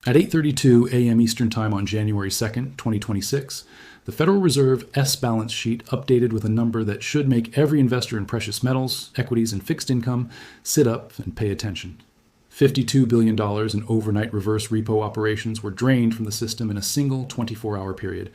At 8:32 a.m. Eastern Time on January 2nd, 2026, the Federal Reserve S balance sheet updated with a number that should make every investor in precious metals, equities, and fixed income sit up and pay attention. $52 billion in overnight reverse repo operations were drained from the system in a single 24-hour period.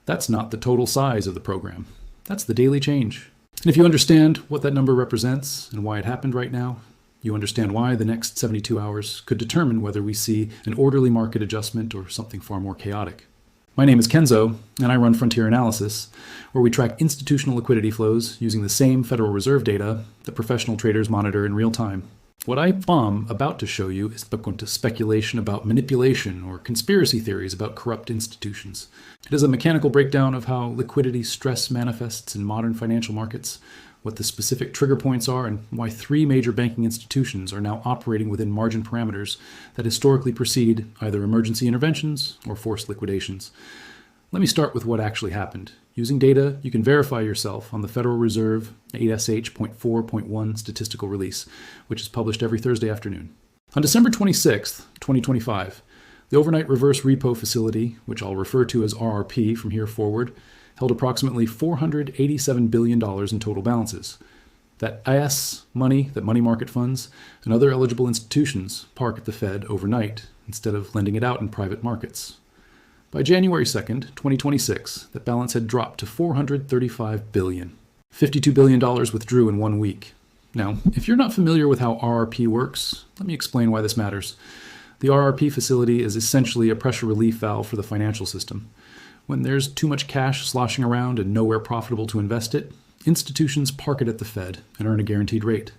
That's not the total size of the program. That's the daily change. And if you understand what that number represents and why it happened right now, you understand why the next 72 hours could determine whether we see an orderly market adjustment or something far more chaotic. My name is Kenzo, and I run Frontier Analysis, where we track institutional liquidity flows using the same Federal Reserve data that professional traders monitor in real time. What I'm about to show you is speculation about manipulation or conspiracy theories about corrupt institutions. It is a mechanical breakdown of how liquidity stress manifests in modern financial markets, what the specific trigger points are, and why three major banking institutions are now operating within margin parameters that historically precede either emergency interventions or forced liquidations. Let me start with what actually happened. Using data, you can verify yourself on the Federal Reserve 8SH.4.1 statistical release, which is published every Thursday afternoon. On December 26, 2025, the overnight reverse repo facility, which I'll refer to as RRP from here forward, held approximately $487 billion in total balances. That IS money that money market funds and other eligible institutions park at the Fed overnight instead of lending it out in private markets. By January 2nd, 2026, that balance had dropped to $435 billion. $52 billion withdrew in 1 week. Now, if you're not familiar with how RRP works, let me explain why this matters. The RRP facility is essentially a pressure relief valve for the financial system. When there's too much cash sloshing around and nowhere profitable to invest it, institutions park it at the Fed and earn a guaranteed rate.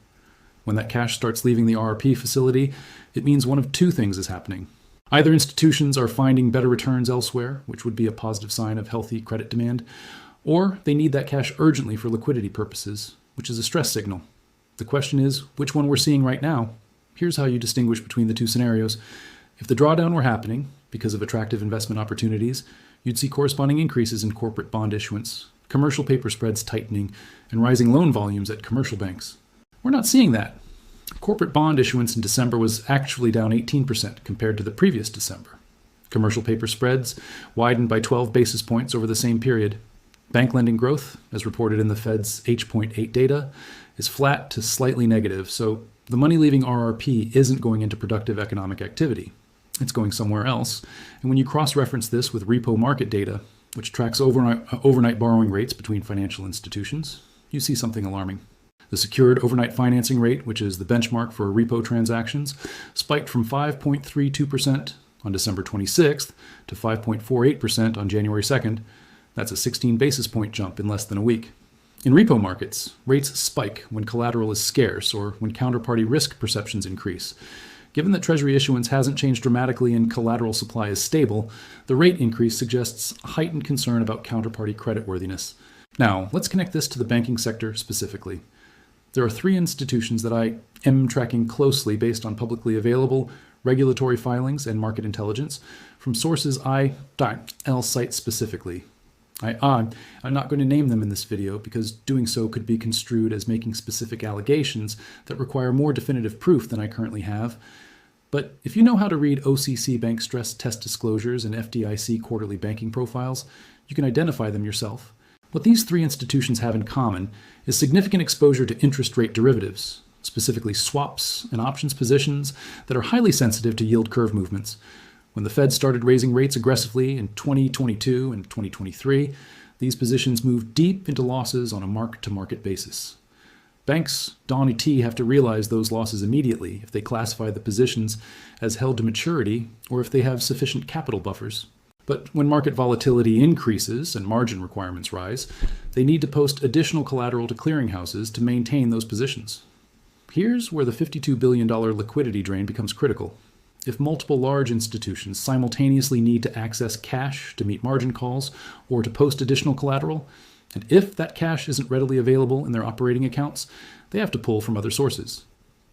When that cash starts leaving the RRP facility, it means one of two things is happening. Either institutions are finding better returns elsewhere, which would be a positive sign of healthy credit demand, or they need that cash urgently for liquidity purposes, which is a stress signal. The question is, which one we're seeing right now? Here's how you distinguish between the two scenarios. If the drawdown were happening because of attractive investment opportunities, you'd see corresponding increases in corporate bond issuance, commercial paper spreads tightening, and rising loan volumes at commercial banks. We're not seeing that. Corporate bond issuance in December was actually down 18% compared to the previous December. Commercial paper spreads widened by 12 basis points over the same period. Bank lending growth, as reported in the Fed's H.8 data, is flat to slightly negative, so the money leaving RRP isn't going into productive economic activity. It's going somewhere else, and when you cross-reference this with repo market data, which tracks overnight borrowing rates between financial institutions, you see something alarming. The secured overnight financing rate, which is the benchmark for repo transactions, spiked from 5.32% on December 26th to 5.48% on January 2nd. That's a 16 basis point jump in less than a week. In repo markets, rates spike when collateral is scarce or when counterparty risk perceptions increase. Given that Treasury issuance hasn't changed dramatically and collateral supply is stable, the rate increase suggests heightened concern about counterparty creditworthiness. Now, let's connect this to the banking sector specifically. There are three institutions that I am tracking closely based on publicly available regulatory filings and market intelligence from sources I'll cite specifically. I'm not going to name them in this video because doing so could be construed as making specific allegations that require more definitive proof than I currently have. But if you know how to read OCC bank stress test disclosures and FDIC quarterly banking profiles, you can identify them yourself. What these three institutions have in common is significant exposure to interest rate derivatives, specifically swaps and options positions that are highly sensitive to yield curve movements. When the Fed started raising rates aggressively in 2022 and 2023, these positions moved deep into losses on a mark-to-market basis. Banks have to realize those losses immediately if they classify the positions as held to maturity or if they have sufficient capital buffers. But when market volatility increases and margin requirements rise, they need to post additional collateral to clearinghouses to maintain those positions. Here's where the $52 billion liquidity drain becomes critical. If multiple large institutions simultaneously need to access cash to meet margin calls or to post additional collateral, and if that cash isn't readily available in their operating accounts, they have to pull from other sources.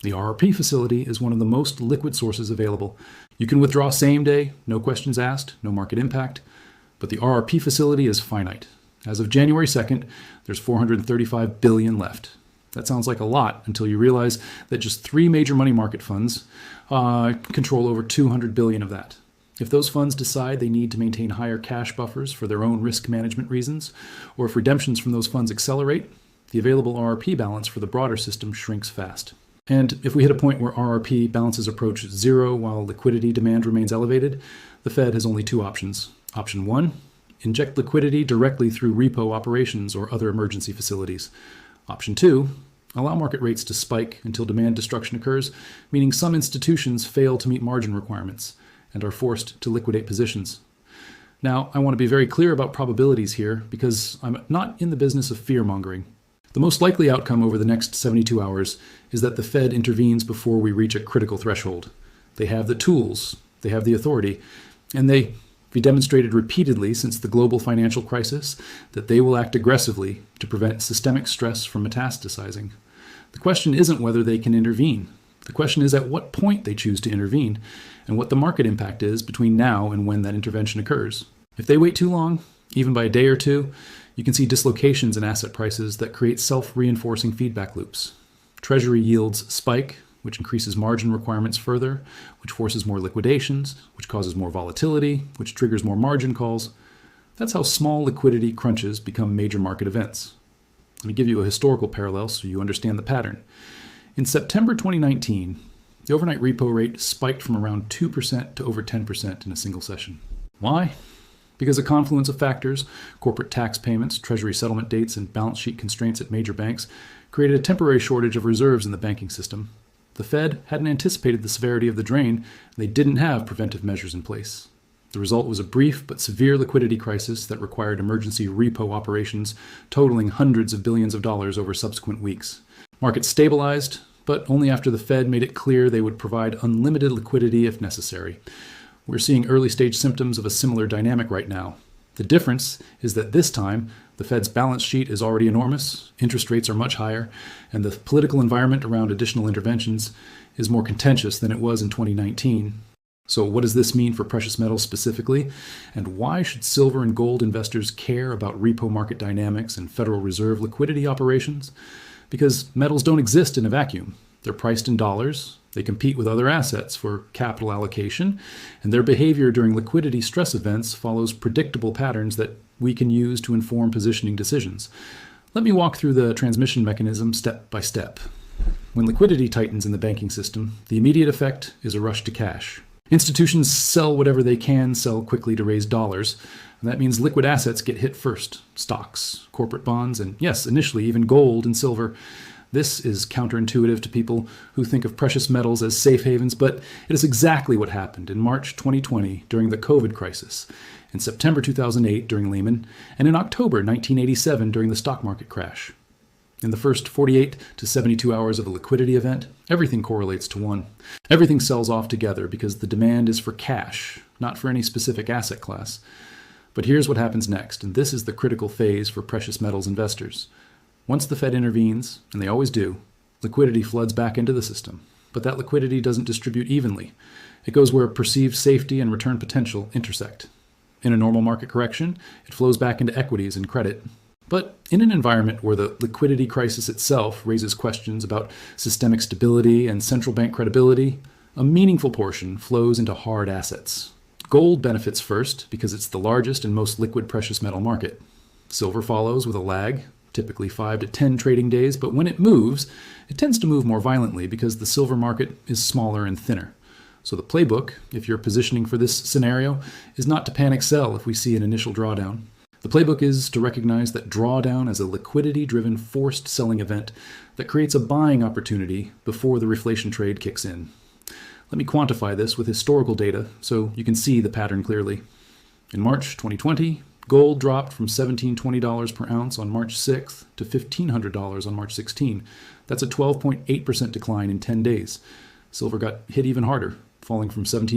The RRP facility is one of the most liquid sources available. You can withdraw same day, no questions asked, no market impact, but the RRP facility is finite. As of January 2nd, there's $435 billion left. That sounds like a lot until you realize that just three major money market funds control over $200 billion of that. If those funds decide they need to maintain higher cash buffers for their own risk management reasons, or if redemptions from those funds accelerate, the available RRP balance for the broader system shrinks fast. And if we hit a point where RRP balances approach zero while liquidity demand remains elevated, the Fed has only two options. Option one, inject liquidity directly through repo operations or other emergency facilities. Option two, allow market rates to spike until demand destruction occurs, meaning some institutions fail to meet margin requirements and are forced to liquidate positions. Now, I want to be very clear about probabilities here because I'm not in the business of fear-mongering. The most likely outcome over the next 72 hours is that the Fed intervenes before we reach a critical threshold. They have the tools, they have the authority, and they've demonstrated repeatedly since the global financial crisis that they will act aggressively to prevent systemic stress from metastasizing. The question isn't whether they can intervene. The question is at what point they choose to intervene and what the market impact is between now and when that intervention occurs. If they wait too long, even by a day or two, you can see dislocations in asset prices that create self-reinforcing feedback loops. Treasury yields spike, which increases margin requirements further, which forces more liquidations, which causes more volatility, which triggers more margin calls. That's how small liquidity crunches become major market events. Let me give you a historical parallel so you understand the pattern. In September 2019, the overnight repo rate spiked from around 2% to over 10% in a single session. Why? Because a confluence of factors, corporate tax payments, treasury settlement dates, and balance sheet constraints at major banks, created a temporary shortage of reserves in the banking system. The Fed hadn't anticipated the severity of the drain, and they didn't have preventive measures in place. The result was a brief but severe liquidity crisis that required emergency repo operations totaling hundreds of billions of dollars over subsequent weeks. Markets stabilized, but only after the Fed made it clear they would provide unlimited liquidity if necessary. We're seeing early-stage symptoms of a similar dynamic right now. The difference is that this time, the Fed's balance sheet is already enormous, interest rates are much higher, and the political environment around additional interventions is more contentious than it was in 2019. So what does this mean for precious metals specifically? And why should silver and gold investors care about repo market dynamics and Federal Reserve liquidity operations? Because metals don't exist in a vacuum. They're priced in dollars, they compete with other assets for capital allocation, and their behavior during liquidity stress events follows predictable patterns that we can use to inform positioning decisions. Let me walk through the transmission mechanism step by step. When liquidity tightens in the banking system, the immediate effect is a rush to cash. Institutions sell whatever they can sell quickly to raise dollars, and that means liquid assets get hit first. Stocks, corporate bonds, and yes, initially even gold and silver. This is counterintuitive to people who think of precious metals as safe havens, but it is exactly what happened in March 2020 during the COVID crisis, in September 2008 during Lehman, and in October 1987 during the stock market crash. In the first 48 to 72 hours of a liquidity event, everything correlates to one. Everything sells off together because the demand is for cash, not for any specific asset class. But here's what happens next, and this is the critical phase for precious metals investors. Once the Fed intervenes, and they always do, liquidity floods back into the system. But that liquidity doesn't distribute evenly. It goes where perceived safety and return potential intersect. In a normal market correction, it flows back into equities and credit. But in an environment where the liquidity crisis itself raises questions about systemic stability and central bank credibility, a meaningful portion flows into hard assets. Gold benefits first because it's the largest and most liquid precious metal market. Silver follows with a lag, typically 5 to 10 trading days, but when it moves, it tends to move more violently because the silver market is smaller and thinner. So the playbook, if you're positioning for this scenario, is not to panic sell if we see an initial drawdown. The playbook is to recognize that drawdown as a liquidity-driven forced selling event that creates a buying opportunity before the reflation trade kicks in. Let me quantify this with historical data so you can see the pattern clearly. In March 2020, gold dropped from $1,720 per ounce on March 6th to $1,500 on March 16. That's a 12.8% decline in 10 days. Silver got hit even harder, falling from $17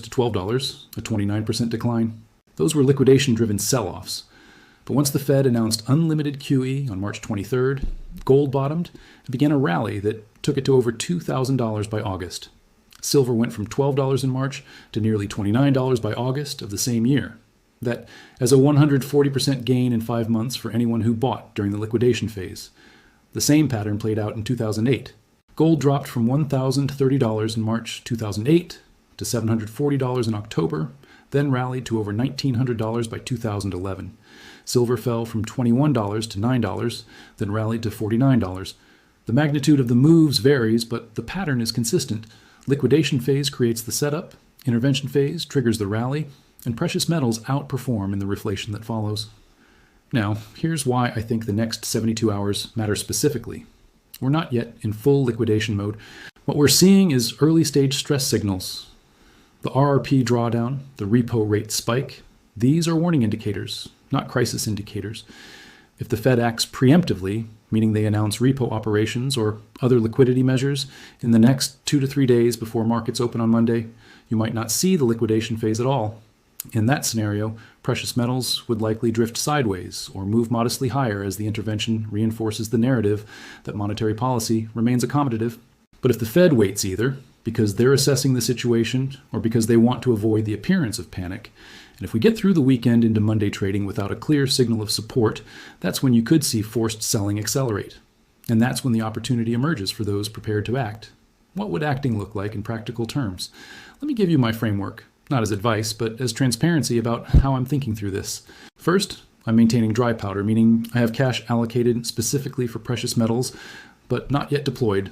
to $12, a 29% decline. Those were liquidation-driven sell-offs. But once the Fed announced unlimited QE on March 23rd, gold bottomed and began a rally that took it to over $2,000 by August. Silver went from $12 in March to nearly $29 by August of the same year. That as a 140% gain in 5 months for anyone who bought during the liquidation phase. The same pattern played out in 2008. Gold dropped from $1,030 in March 2008 to $740 in October, then rallied to over $1,900 by 2011. Silver fell from $21 to $9, then rallied to $49. The magnitude of the moves varies, but the pattern is consistent. Liquidation phase creates the setup, intervention phase triggers the rally, and precious metals outperform in the reflation that follows. Now, here's why I think the next 72 hours matter specifically. We're not yet in full liquidation mode. What we're seeing is early stage stress signals. The RRP drawdown, the repo rate spike, these are warning indicators, not crisis indicators. If the Fed acts preemptively, meaning they announce repo operations or other liquidity measures in the next 2 to 3 days before markets open on Monday, you might not see the liquidation phase at all. In that scenario, precious metals would likely drift sideways or move modestly higher as the intervention reinforces the narrative that monetary policy remains accommodative. But if the Fed waits either because they're assessing the situation or because they want to avoid the appearance of panic, and if we get through the weekend into Monday trading without a clear signal of support, that's when you could see forced selling accelerate. And that's when the opportunity emerges for those prepared to act. What would acting look like in practical terms? Let me give you my framework, not as advice, but as transparency about how I'm thinking through this. First, I'm maintaining dry powder, meaning I have cash allocated specifically for precious metals, but not yet deployed.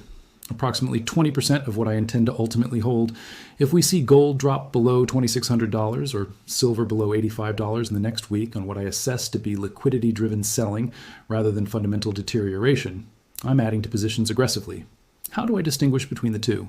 Approximately 20% of what I intend to ultimately hold. If we see gold drop below $2,600 or silver below $85 in the next week on what I assess to be liquidity-driven selling rather than fundamental deterioration, I'm adding to positions aggressively. How do I distinguish between the two?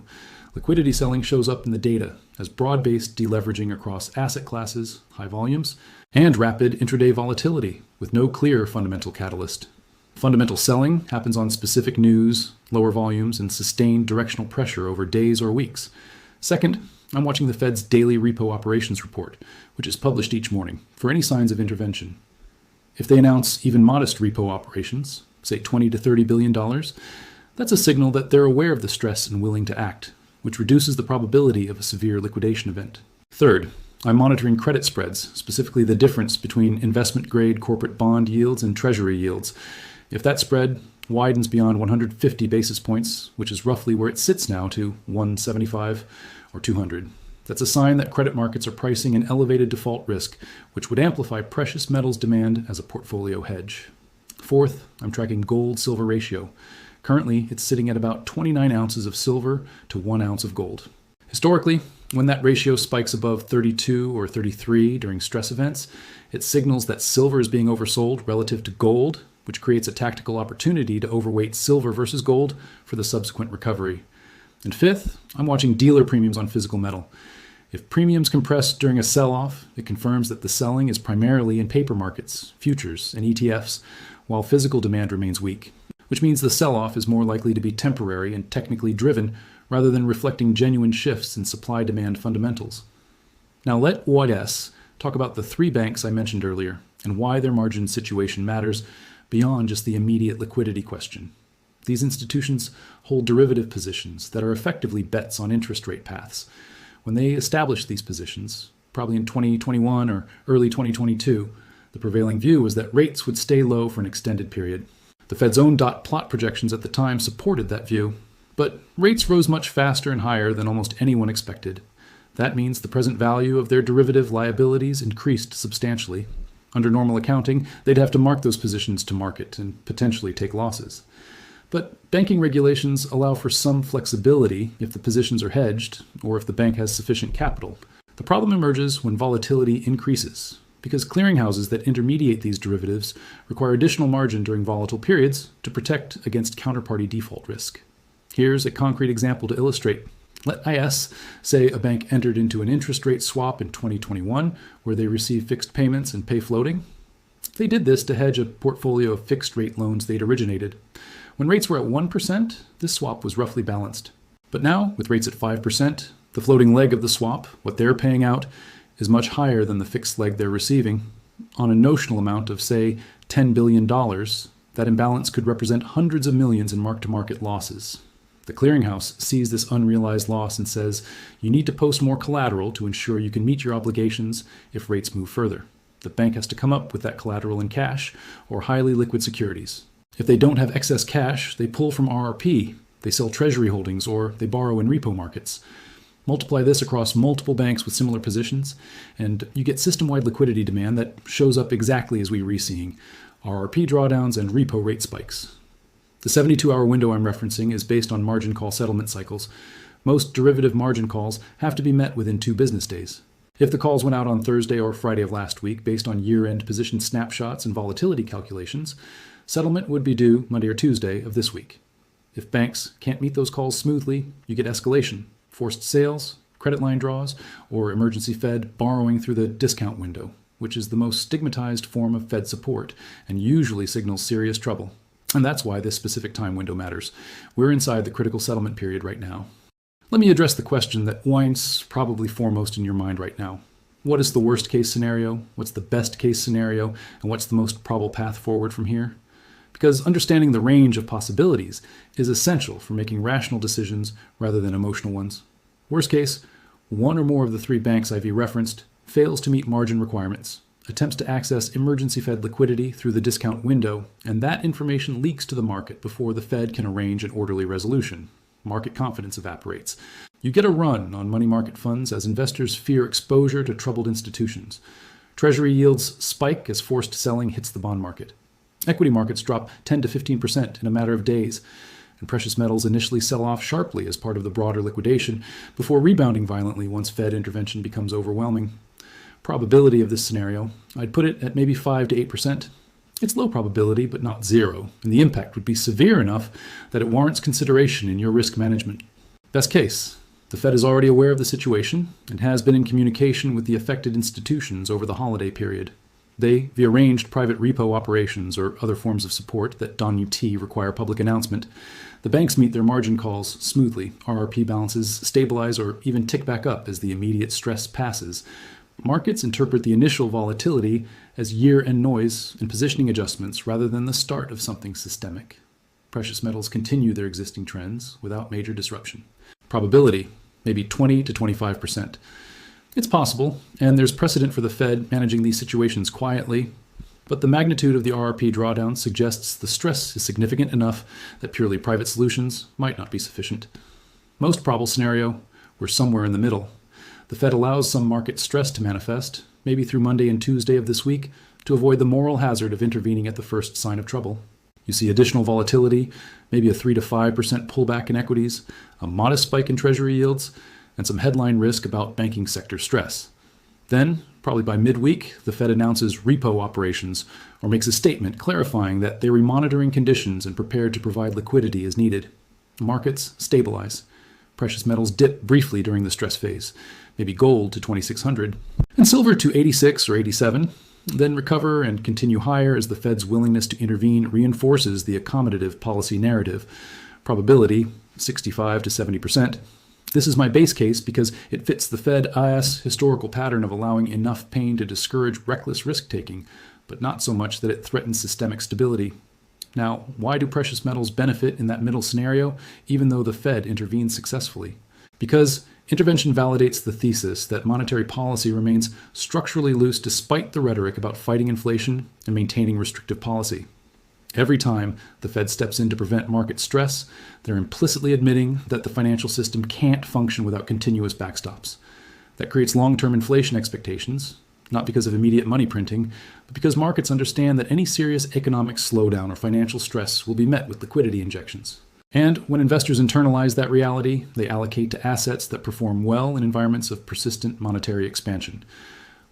Liquidity selling shows up in the data as broad-based deleveraging across asset classes, high volumes, and rapid intraday volatility with no clear fundamental catalyst. Fundamental selling happens on specific news, lower volumes, and sustained directional pressure over days or weeks. Second, I'm watching the Fed's daily repo operations report, which is published each morning, for any signs of intervention. If they announce even modest repo operations, say $20 to $30 billion, that's a signal that they're aware of the stress and willing to act, which reduces the probability of a severe liquidation event. Third, I'm monitoring credit spreads, specifically the difference between investment-grade corporate bond yields and treasury yields. If that spread widens beyond 150 basis points, which is roughly where it sits now, to 175 or 200, that's a sign that credit markets are pricing an elevated default risk, which would amplify precious metals demand as a portfolio hedge. Fourth, I'm tracking gold-silver ratio. Currently, it's sitting at about 29 ounces of silver to 1 ounce of gold. Historically, when that ratio spikes above 32 or 33 during stress events, it signals that silver is being oversold relative to gold, which creates a tactical opportunity to overweight silver versus gold for the subsequent recovery. And fifth, I'm watching dealer premiums on physical metal. If premiums compress during a sell-off, it confirms that the selling is primarily in paper markets, futures, and ETFs, while physical demand remains weak, which means the sell-off is more likely to be temporary and technically driven rather than reflecting genuine shifts in supply-demand fundamentals. Now let OIS talk about the 3 banks I mentioned earlier and why their margin situation matters beyond just the immediate liquidity question. These institutions hold derivative positions that are effectively bets on interest rate paths. When they established these positions, probably in 2021 or early 2022, the prevailing view was that rates would stay low for an extended period. The Fed's own dot plot projections at the time supported that view, but rates rose much faster and higher than almost anyone expected. That means the present value of their derivative liabilities increased substantially. Under normal accounting, they'd have to mark those positions to market and potentially take losses. But banking regulations allow for some flexibility if the positions are hedged or if the bank has sufficient capital. The problem emerges when volatility increases, because clearinghouses that intermediate these derivatives require additional margin during volatile periods to protect against counterparty default risk. Here's a concrete example to illustrate. Let IS say a bank entered into an interest rate swap in 2021 where they receive fixed payments and pay floating. They did this to hedge a portfolio of fixed rate loans they'd originated. When rates were at 1%, this swap was roughly balanced. But now, with rates at 5%, the floating leg of the swap, what they're paying out, is much higher than the fixed leg they're receiving. On a notional amount of, say, $10 billion, that imbalance could represent hundreds of millions in mark-to-market losses. The clearinghouse sees this unrealized loss and says, you need to post more collateral to ensure you can meet your obligations if rates move further. The bank has to come up with that collateral in cash or highly liquid securities. If they don't have excess cash, they pull from RRP, they sell treasury holdings, or they borrow in repo markets. Multiply this across multiple banks with similar positions, and you get system-wide liquidity demand that shows up exactly as we were seeing: RRP drawdowns and repo rate spikes. The 72-hour window I'm referencing is based on margin call settlement cycles. Most derivative margin calls have to be met within 2 business days. If the calls went out on Thursday or Friday of last week based on year-end position snapshots and volatility calculations, settlement would be due Monday or Tuesday of this week. If banks can't meet those calls smoothly, you get escalation, forced sales, credit line draws, or emergency Fed borrowing through the discount window, which is the most stigmatized form of Fed support and usually signals serious trouble. And that's why this specific time window matters. We're inside the critical settlement period right now. Let me address the question that winds probably foremost in your mind right now. What is the worst case scenario? What's the best case scenario? And what's the most probable path forward from here? Because understanding the range of possibilities is essential for making rational decisions rather than emotional ones. Worst case, one or more of the 3 banks I've referenced fails to meet margin requirements, attempts to access emergency Fed liquidity through the discount window, and that information leaks to the market before the Fed can arrange an orderly resolution. Market confidence evaporates. You get a run on money market funds as investors fear exposure to troubled institutions. Treasury yields spike as forced selling hits the bond market. Equity markets drop 10 to 15% in a matter of days, and precious metals initially sell off sharply as part of the broader liquidation before rebounding violently once Fed intervention becomes overwhelming. Probability of this scenario, I'd put it at maybe 5 to 8%. It's low probability, but not zero, and the impact would be severe enough that it warrants consideration in your risk management. Best case, the Fed is already aware of the situation and has been in communication with the affected institutions over the holiday period. They, via arranged private repo operations or other forms of support that non-UT require public announcement, the banks meet their margin calls smoothly. RRP balances stabilize or even tick back up as the immediate stress passes. Markets interpret the initial volatility as year-end noise and positioning adjustments rather than the start of something systemic. Precious metals continue their existing trends without major disruption. Probability, maybe 20 to 25%. It's possible, and there's precedent for the Fed managing these situations quietly, but the magnitude of the RRP drawdown suggests the stress is significant enough that purely private solutions might not be sufficient. Most probable scenario, we're somewhere in the middle. The Fed allows some market stress to manifest, maybe through Monday and Tuesday of this week, to avoid the moral hazard of intervening at the first sign of trouble. You see additional volatility, maybe a 3 to 5% pullback in equities, a modest spike in Treasury yields, and some headline risk about banking sector stress. Then, probably by midweek, the Fed announces repo operations or makes a statement clarifying that they're monitoring conditions and prepared to provide liquidity as needed. Markets stabilize. Precious metals dip briefly during the stress phase, maybe gold to 2,600, and silver to 86 or 87, then recover and continue higher as the Fed's willingness to intervene reinforces the accommodative policy narrative. Probability, 65 to 70%. This is my base case because it fits the Fed-IS historical pattern of allowing enough pain to discourage reckless risk-taking, but not so much that it threatens systemic stability. Now, why do precious metals benefit in that middle scenario, even though the Fed intervenes successfully? Because intervention validates the thesis that monetary policy remains structurally loose despite the rhetoric about fighting inflation and maintaining restrictive policy. Every time the Fed steps in to prevent market stress, they're implicitly admitting that the financial system can't function without continuous backstops. That creates long-term inflation expectations, not because of immediate money printing, but because markets understand that any serious economic slowdown or financial stress will be met with liquidity injections. And when investors internalize that reality, they allocate to assets that perform well in environments of persistent monetary expansion.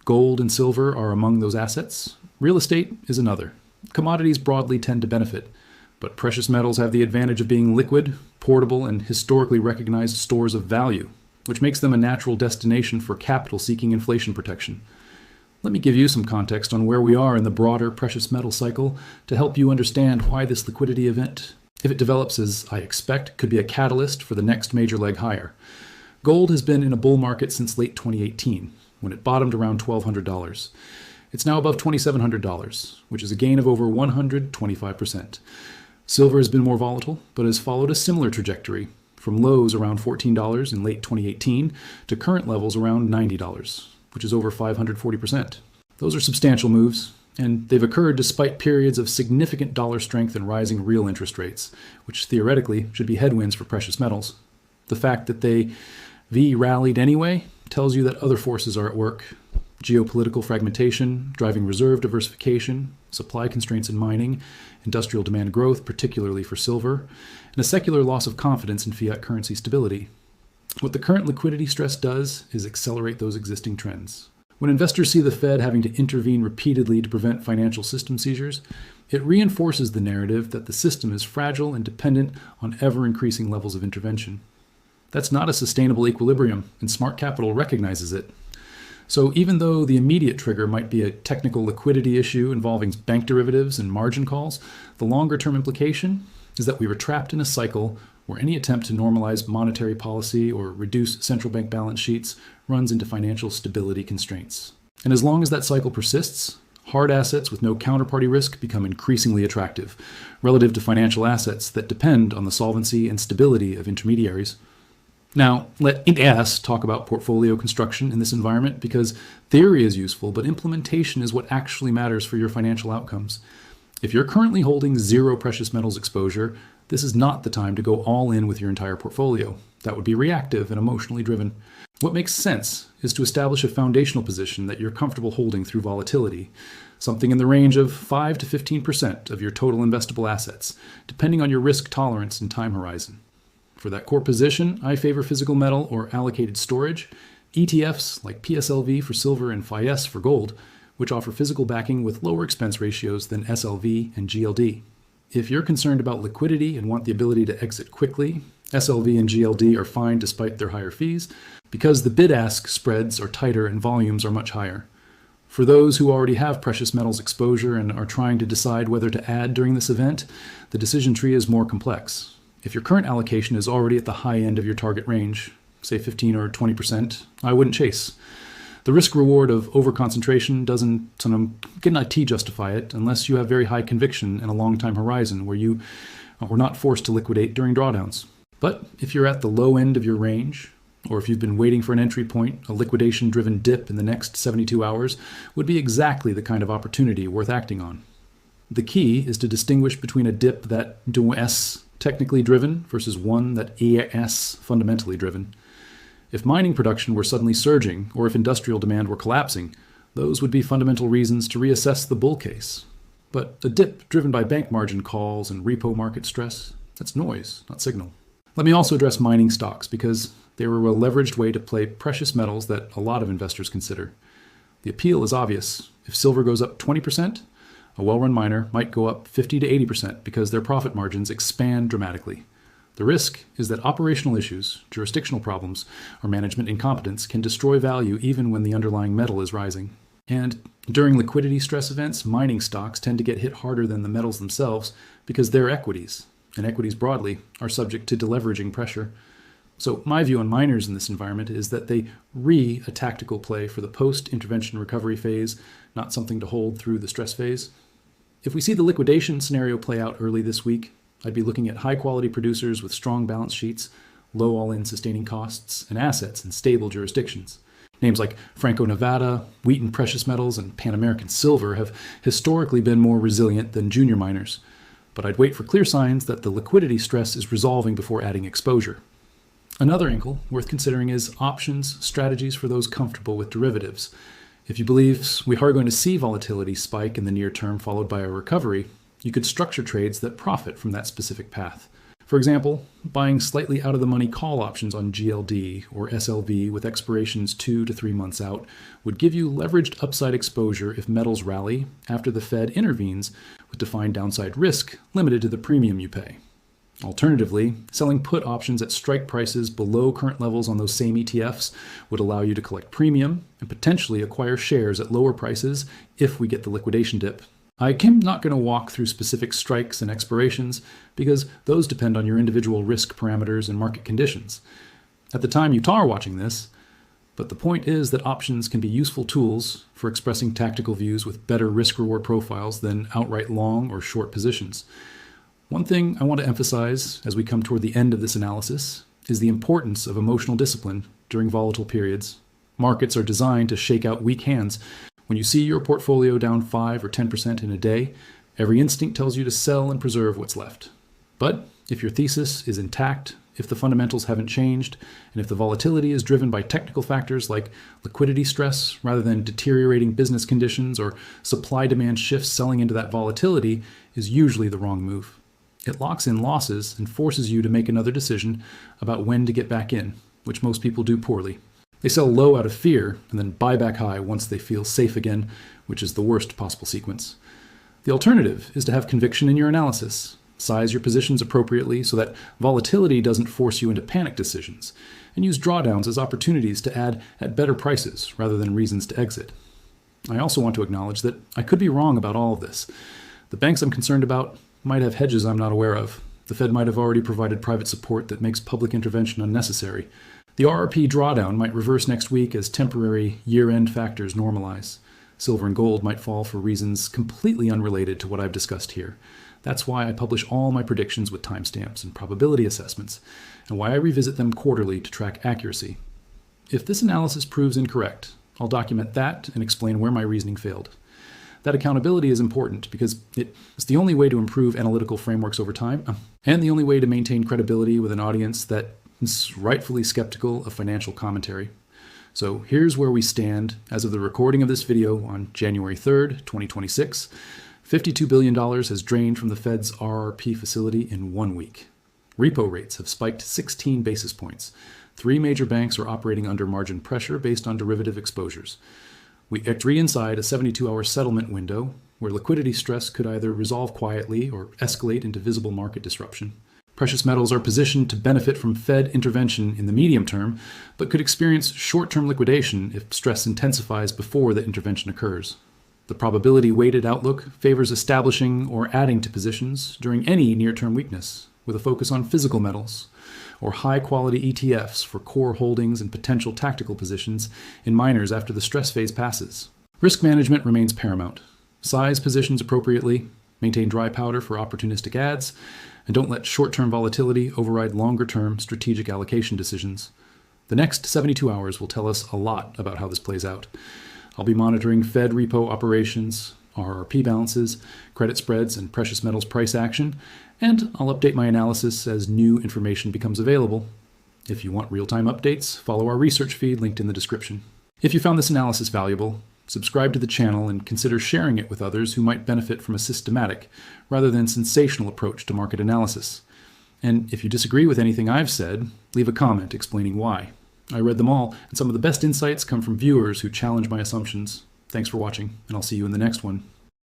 Gold and silver are among those assets. Real estate is another. Commodities broadly tend to benefit, but precious metals have the advantage of being liquid, portable, and historically recognized stores of value, which makes them a natural destination for capital-seeking inflation protection. Let me give you some context on where we are in the broader precious metal cycle to help you understand why this liquidity event, if it develops as I expect, could be a catalyst for the next major leg higher. Gold has been in a bull market since late 2018, when it bottomed around $1,200. It's now above $2,700, which is a gain of over 125%. Silver has been more volatile, but has followed a similar trajectory, from lows around $14 in late 2018 to current levels around $90, which is over 540%. Those are substantial moves, and they've occurred despite periods of significant dollar strength and rising real interest rates, which theoretically should be headwinds for precious metals. The fact that they V rallied anyway tells you that other forces are at work. Geopolitical fragmentation, driving reserve diversification, supply constraints in mining, industrial demand growth, particularly for silver, and a secular loss of confidence in fiat currency stability. What the current liquidity stress does is accelerate those existing trends. When investors see the Fed having to intervene repeatedly to prevent financial system seizures, it reinforces the narrative that the system is fragile and dependent on ever-increasing levels of intervention. That's not a sustainable equilibrium, and smart capital recognizes it. So even though the immediate trigger might be a technical liquidity issue involving bank derivatives and margin calls, the longer-term implication is that we were trapped in a cycle where any attempt to normalize monetary policy or reduce central bank balance sheets runs into financial stability constraints. And as long as that cycle persists, hard assets with no counterparty risk become increasingly attractive relative to financial assets that depend on the solvency and stability of intermediaries. Now, let us talk about portfolio construction in this environment, because theory is useful, but implementation is what actually matters for your financial outcomes. If you're currently holding zero precious metals exposure, this is not the time to go all in with your entire portfolio. That would be reactive and emotionally driven. What makes sense is to establish a foundational position that you're comfortable holding through volatility, something in the range of 5 to 15% of your total investable assets, depending on your risk tolerance and time horizon. For that core position, I favor physical metal or allocated storage, ETFs like PSLV for silver and FIS for gold, which offer physical backing with lower expense ratios than SLV and GLD. If you're concerned about liquidity and want the ability to exit quickly, SLV and GLD are fine despite their higher fees, because the bid-ask spreads are tighter and volumes are much higher. For those who already have precious metals exposure and are trying to decide whether to add during this event, the decision tree is more complex. If your current allocation is already at the high end of your target range, say 15 or 20%, I wouldn't chase. The risk-reward of overconcentration doesn't, can IT justify it unless you have very high conviction and a long time horizon where you were not forced to liquidate during drawdowns. But if you're at the low end of your range, or if you've been waiting for an entry point, a liquidation-driven dip in the next 72 hours would be exactly the kind of opportunity worth acting on. The key is to distinguish between a dip that is technically driven versus one that is fundamentally driven. If mining production were suddenly surging, or if industrial demand were collapsing, those would be fundamental reasons to reassess the bull case. But a dip driven by bank margin calls and repo market stress, that's noise, not signal. Let me also address mining stocks, because they were a leveraged way to play precious metals that a lot of investors consider. The appeal is obvious. If silver goes up 20%, a well-run miner might go up 50 to 80% because their profit margins expand dramatically. The risk is that operational issues, jurisdictional problems, or management incompetence can destroy value even when the underlying metal is rising. And during liquidity stress events, mining stocks tend to get hit harder than the metals themselves because they're equities, and equities broadly are subject to deleveraging pressure. So my view on miners in this environment is that they a tactical play for the post-intervention recovery phase, not something to hold through the stress phase. If we see the liquidation scenario play out early this week, I'd be looking at high-quality producers with strong balance sheets, low all-in sustaining costs, and assets in stable jurisdictions. Names like Franco-Nevada, Wheaton Precious Metals, and Pan American Silver have historically been more resilient than junior miners, but I'd wait for clear signs that the liquidity stress is resolving before adding exposure. Another angle worth considering is options strategies for those comfortable with derivatives. If you believe we are going to see volatility spike in the near term followed by a recovery, you could structure trades that profit from that specific path. For example, buying slightly out-of-the-money call options on GLD or SLV with expirations 2 to 3 months out would give you leveraged upside exposure if metals rally after the Fed intervenes with defined downside risk limited to the premium you pay. Alternatively, selling put options at strike prices below current levels on those same ETFs would allow you to collect premium and potentially acquire shares at lower prices if we get the liquidation dip. I'm not going to walk through specific strikes and expirations because those depend on your individual risk parameters and market conditions. At the time you are watching this, but the point is that options can be useful tools for expressing tactical views with better risk-reward profiles than outright long or short positions. One thing I want to emphasize as we come toward the end of this analysis is the importance of emotional discipline during volatile periods. Markets are designed to shake out weak hands. When you see your portfolio down 5 or 10% in a day, every instinct tells you to sell and preserve what's left. But if your thesis is intact, if the fundamentals haven't changed, and if the volatility is driven by technical factors like liquidity stress rather than deteriorating business conditions or supply-demand shifts selling into that volatility, is usually the wrong move. It locks in losses and forces you to make another decision about when to get back in, which most people do poorly. They sell low out of fear and then buy back high once they feel safe again, which is the worst possible sequence. The alternative is to have conviction in your analysis. Size your positions appropriately so that volatility doesn't force you into panic decisions, and use drawdowns as opportunities to add at better prices rather than reasons to exit. I also want to acknowledge that I could be wrong about all of this. The banks I'm concerned about might have hedges I'm not aware of. The Fed might have already provided private support that makes public intervention unnecessary. The RRP drawdown might reverse next week as temporary year-end factors normalize. Silver and gold might fall for reasons completely unrelated to what I've discussed here. That's why I publish all my predictions with timestamps and probability assessments, and why I revisit them quarterly to track accuracy. If this analysis proves incorrect, I'll document that and explain where my reasoning failed. That accountability is important because it's the only way to improve analytical frameworks over time, and the only way to maintain credibility with an audience that is rightfully skeptical of financial commentary. So here's where we stand as of the recording of this video on January 3rd, 2026. $52 billion has drained from the Fed's RRP facility in 1 week. Repo rates have spiked 16 basis points. 3 major banks are operating under margin pressure based on derivative exposures. We enter inside a 72-hour settlement window where liquidity stress could either resolve quietly or escalate into visible market disruption. Precious metals are positioned to benefit from Fed intervention in the medium term, but could experience short-term liquidation if stress intensifies before the intervention occurs. The probability-weighted outlook favors establishing or adding to positions during any near-term weakness, with a focus on physical metals, or high-quality ETFs for core holdings and potential tactical positions in miners after the stress phase passes. Risk management remains paramount. Size positions appropriately, maintain dry powder for opportunistic adds, and don't let short-term volatility override longer-term strategic allocation decisions. The next 72 hours will tell us a lot about how this plays out. I'll be monitoring Fed repo operations, RRP balances, credit spreads, and precious metals price action, and I'll update my analysis as new information becomes available. If you want real-time updates, follow our research feed linked in the description. If you found this analysis valuable, subscribe to the channel and consider sharing it with others who might benefit from a systematic, rather than sensational approach to market analysis. And if you disagree with anything I've said, leave a comment explaining why. I read them all, and some of the best insights come from viewers who challenge my assumptions. Thanks for watching, and I'll see you in the next one.